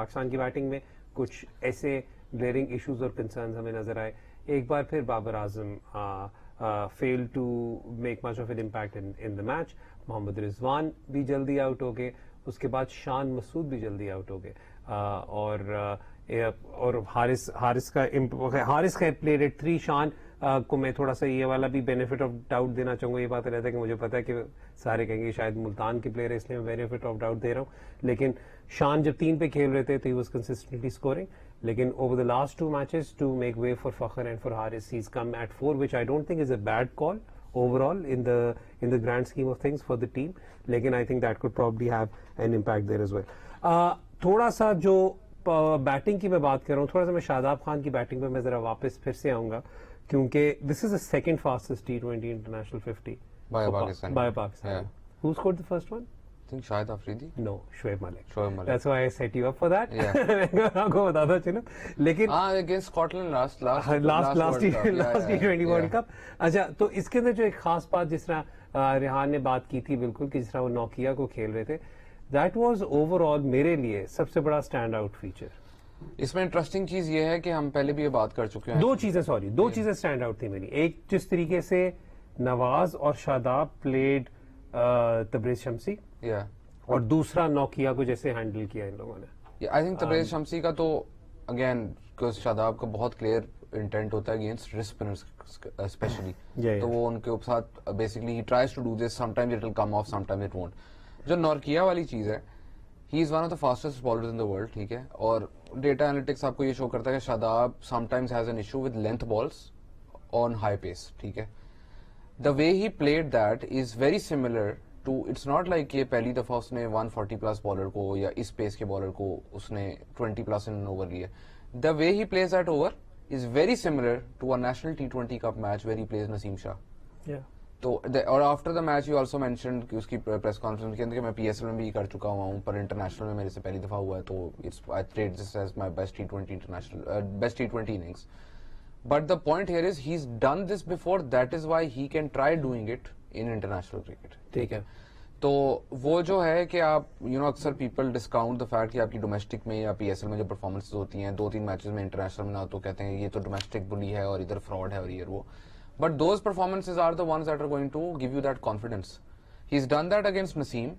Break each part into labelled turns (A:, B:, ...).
A: पाकिस्तान की बैटिंग में कुछ ऐसे ग्लेयरिंग इश्यूज और कंसर्न्स हमें नजर आए। एक बार फिर Babar Azam fail to make much of an impact in the match. Mohammad Rizwan भी जल्दी आउट हो गए, उसके बाद शान मसूद भी जल्दी आउट हो गए और हारिस का प्लेड एट 3। शान को मैं थोड़ा सा ये वाला भी बेनिफिट ऑफ डाउट देना चाहूंगा। ये बात रहता है कि मुझे पता है कि सारे कहेंगे शायद मुल्तान के प्लेयर है इसलिए मैं बेनिफिट ऑफ डाउट दे रहा हूं, लेकिन शान जब 3 पे खेल रहे थे तो ही वाज कंसिस्टेंटली स्कोरिंग, लेकिन over the last 2 matches to make way for Fakhar and for Haris he is come at 4 which I don't think is a bad call overall in the grand scheme of things for the team, लेकिन I think that could probably have an impact there as well. थोड़ा सा जो batting की मैं बात कर रहा हूँ, थोड़ा सा मैं शादाब खान की बैटिंग पे मैं जरा वापस फिर से आऊंगा, क्योंकि this is the second fastest T20 international 50
B: by Pakistan.
A: by Pakistan.
B: Yeah.
A: Who scored the first one?
B: I think Shahid Afridi.
A: No, Shoaib Malik.
B: Shoaib Malik.
A: That's why I set you up for that.
B: Yeah.
A: आपको बताता चलो, लेकिन
B: against Scotland last
A: T20 world cup. अच्छा, तो इसके अंदर जो एक खास बात जिस तरह रेहान ने बात की थी, बिल्कुल कि जिस तरह वो नोकिया को खेल रहे थे, दैट वाज ओवरऑल मेरे लिए सबसे बड़ा स्टैंड आउट फीचर।
B: इसमें इंटरेस्टिंग चीज ये है कि हम पहले भी ये बात कर चुके हैं।
A: दो चीजें स्टैंड आउट थी मेरी। एक, जिस तरीके से नवाज और शादाब प्लेड तबरेज शमसी, और दूसरा नोकिया को जैसे हैंडल किया इन लोगों ने।
B: आई थिंक तबरेज शमसी का तो अगेन शादाब का बहुत क्लियर इंटेंट होता है अगेंस्ट रिस्ट स्पिनर्स स्पेशली, तो वो उनके साथ basically he tries to do this, sometimes it will come off, sometimes it won't. जो नोकिया वाली चीज है, he is one of the fastest bowlers in the world, ठीक है, और डेटा एनालिटिक्स आपको ये शो करता है कि Shadab sometimes has an issue with length balls on high pace, ठीक है। The way he played that is very similar to, it's not like ये पहली दफा उसने 140 प्लस बॉलर को या इस पेस के बॉलर को उसने 20 प्लस इन ओवर लिया। The way he plays that over is very similar to a national T20 cup match where he plays Naseem Shah. तो और after the match you also mentioned कि उसकी प्रेस कॉन्फ्रेंस के अंदर कि मैं PSL में भी कर चुका हुआ हूँ, पर इंटरनेशनल में मेरे से पहली दफा हुआ है, तो it's I rated this as my best T20 international best T20 innings. But the point here is he is done this before, that is why he can try doing it in international cricket, ठीक है। तो वो जो है कि आप अक्सर people discount the fact कि आपकी डोमेस्टिक में या PSL में जो परफॉर्मेंसेस होती हैं 2-3 मैचेस में इंटरनेशनल में ना, तो कहते हैं ये तो डोमेस्टिक बुली है और इधर फ्रॉड है और ये वो, but those performances are the ones that are going to give you that confidence. He is done that against Naseem,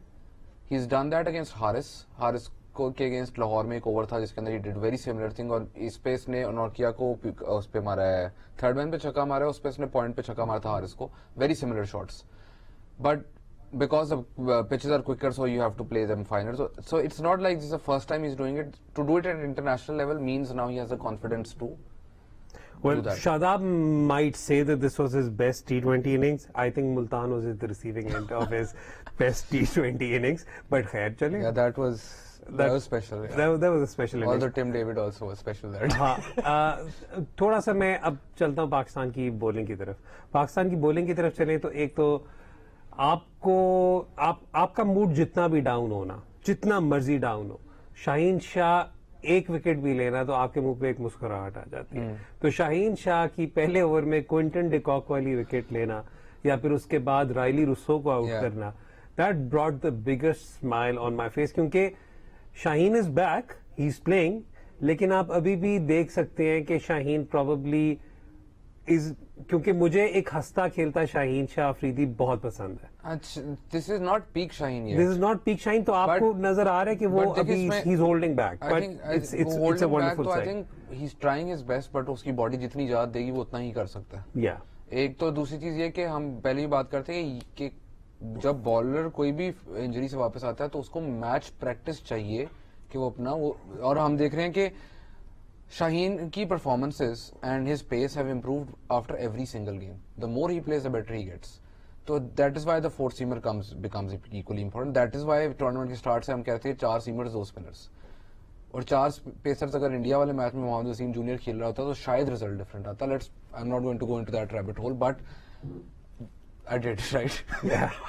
B: he is done that against Haris को के अगेंस्ट लाहौर में एक ओवर था जिसके अंदर he did very similar thing, और इस पे इसने नोकिया को उस पे मारा है, थर्ड मैन पे छक्का मारा है, उस पे इसने पॉइंट पे छक्का मारा था हारिस को, very similar shots, but because the pitches are quicker, so you have to play them finer. So it's not like this is the first time he's doing it. To do it at international level means now he has the confidence to
A: well,
B: do that.
A: Shadab might say that this was his best T20 innings. I think Multan was at the receiving end of his best T20 innings. But khair, chale.
B: Yeah, that was special. Yeah.
A: That was a special innings.
B: Although Tim David also was special that.
A: हाँ, थोड़ा सा मैं अब चलता हूँ पाकिस्तान की bowling की तरफ। पाकिस्तान की बॉलिंग की तरफ चले तो एक तो आपका मूड जितना भी डाउन होना, जितना मर्जी डाउन हो, शाहीन शाह एक विकेट भी लेना तो आपके मुंह पे एक मुस्कुराहट आ जाती है। तो शाहीन शाह की पहले ओवर में क्विंटन डिकॉक वाली विकेट लेना या फिर उसके बाद राइली रुस्सो को आउट करना, that brought the biggest smile on my face, क्योंकि Shaheen is back, he is playing, लेकिन आप अभी भी देख सकते हैं कि शाहीन प्रोबेबली क्योंकि मुझे एक हंसता खेलता शाहीन शाह अफरीदी बहुत पसंद है।
B: This is not peak Shaheen yet.
A: This is not peak Shaheen, तो आपको नजर आ रहा है कि वो अभी he is holding back, but it's a wonderful side.
B: I think he is trying his best, but उसकी बॉडी जितनी इजाजत देगी वो उतना ही कर सकता है।
A: या
B: एक तो दूसरी चीज ये कि हम पहले ही बात करते हैं कि जब बॉलर कोई भी इंजरी से वापस आता है तो उसको मैच प्रैक्टिस चाहिए कि वो अपना वो, और हम देख रहे हैं कि Shaheen की performances and his pace have improved after every single game. The more he plays, the better he gets. So that is why the fourth seamer becomes equally important. That is why tournament के start से हम कहते हैं 4 seamers 2 spinners. और 4 pacers अगर India वाले match में Mohammad Wasim junior खेल रहा होता तो शायद रिजल्ट डिफरेंट आता। I'm not going to go into that rabbit hole, but I did, right?
A: Yeah.